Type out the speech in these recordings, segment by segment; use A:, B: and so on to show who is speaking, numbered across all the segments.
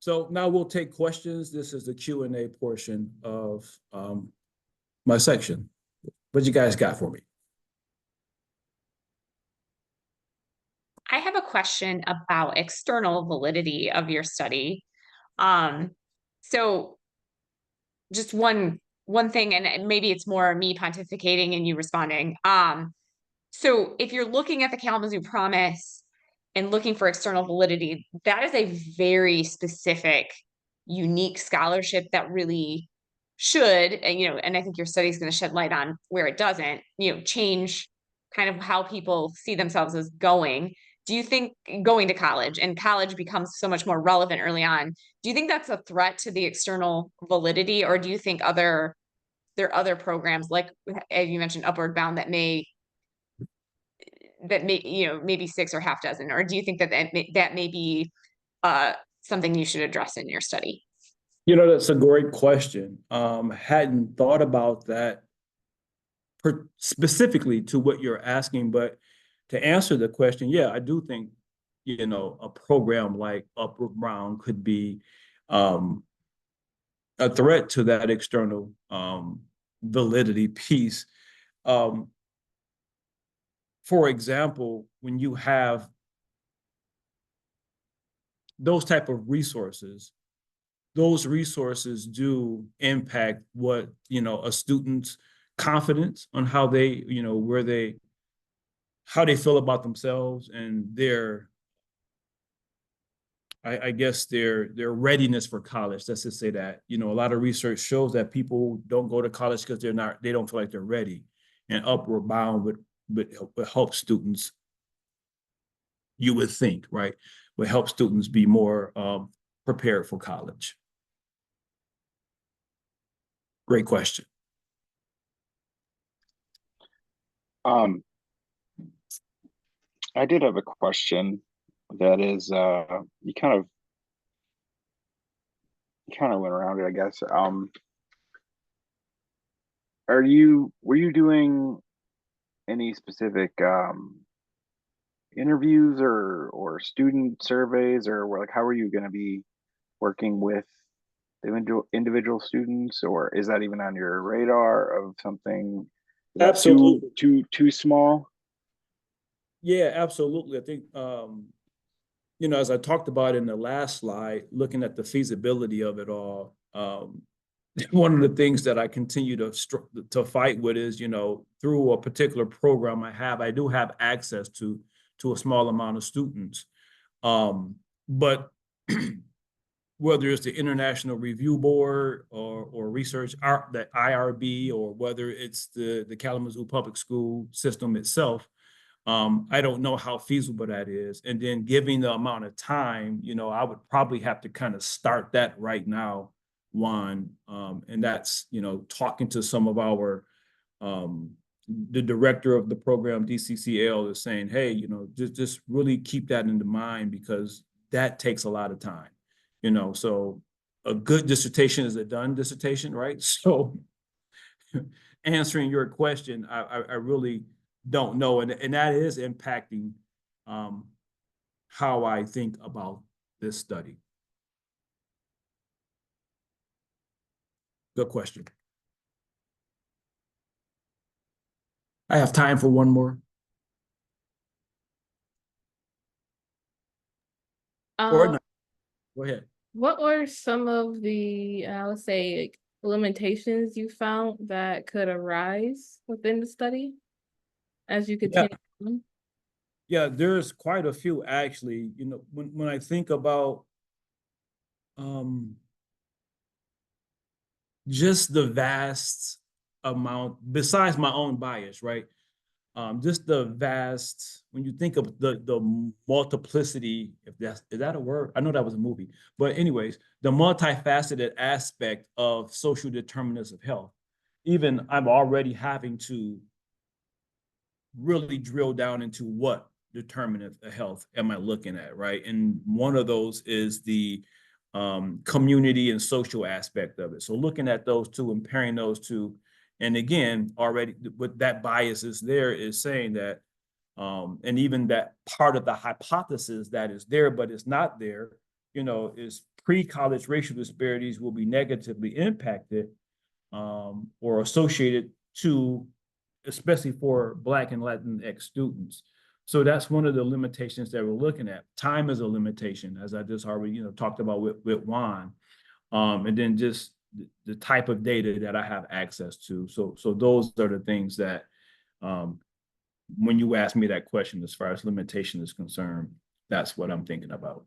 A: So now we'll take questions. This is the Q&A portion of my section. What you guys got for me?
B: I have a question about external validity of your study. So just one thing, and maybe it's more me pontificating and you responding. So if you're looking at the Kalamazoo Promise and looking for external validity, that is a very specific, unique scholarship that really should, and I think your study is going to shed light on where it doesn't, change kind of how people see themselves as going. Do you think going to college and college becomes so much more relevant early on? Do you think that's a threat to the external validity, or do you think there are other programs like, as you mentioned, Upward Bound maybe six or half dozen, or do you think that that may be something you should address in your study?
A: That's a great question. Hadn't thought about that specifically to what you're asking, but to answer the question, yeah, I do think, a program like Upward Bound could be a threat to that external validity piece. For example, when you have those type of resources, those resources do impact what, a student's confidence on how they, how they feel about themselves and I guess their readiness for college. Let's just say that, a lot of research shows that people don't go to college because they don't feel like they're ready. And Upward Bound would help students, you would think, right? Would help students be more prepared for college. Great question.
C: I did have a question that is you kind of went around it, I guess. Were you doing any specific interviews or student surveys, or like how are you going to be working with the individual students, or is that even on your radar of something that's too small?
A: Yeah, absolutely. I think as I talked about in the last slide, looking at the feasibility of it all, one of the things that I continue to fight with is, through a particular program I do have access to a small amount of students. But whether it's the International Review Board or research, the IRB, or whether it's the Kalamazoo Public School system itself, I don't know how feasible that is. And then giving the amount of time, I would probably have to kind of start that right now, Juan. And that's, talking to some of our, the director of the program, DCCL, is saying, hey, just really keep that in mind, because that takes a lot of time, so a good dissertation is a done dissertation, right? So answering your question, I really don't know. And that is impacting how I think about this study. Good question. I have time for one more. Or not. Go ahead.
D: What were some of the, let's say, like, limitations you found that could arise within the study as you continue?
A: Yeah, there's quite a few, actually. When I think about just the vast amount, besides my own bias, right? Just the vast, when you think of the multiplicity, is that a word? I know that was a movie, but anyways, the multifaceted aspect of social determinants of health. Even I'm already having to really drill down into what determinant of health am I looking at, right? And one of those is the community and social aspect of it. So looking at those two and pairing those two, and again, already what that bias is there is saying that, and even that part of the hypothesis that is there, but it's not there, is pre-college racial disparities will be negatively impacted or associated to, especially for Black and Latinx students. So that's one of the limitations that we're looking at. Time is a limitation, as I just already, talked about with Juan. And then just the type of data that I have access to. So those are the things that, when you ask me that question, as far as limitation is concerned, that's what I'm thinking about.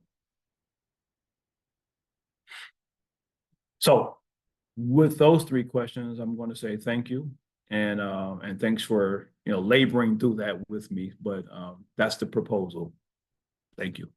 A: So with those three questions, I'm going to say thank you. And thanks for, laboring through that with me, but that's the proposal. Thank you.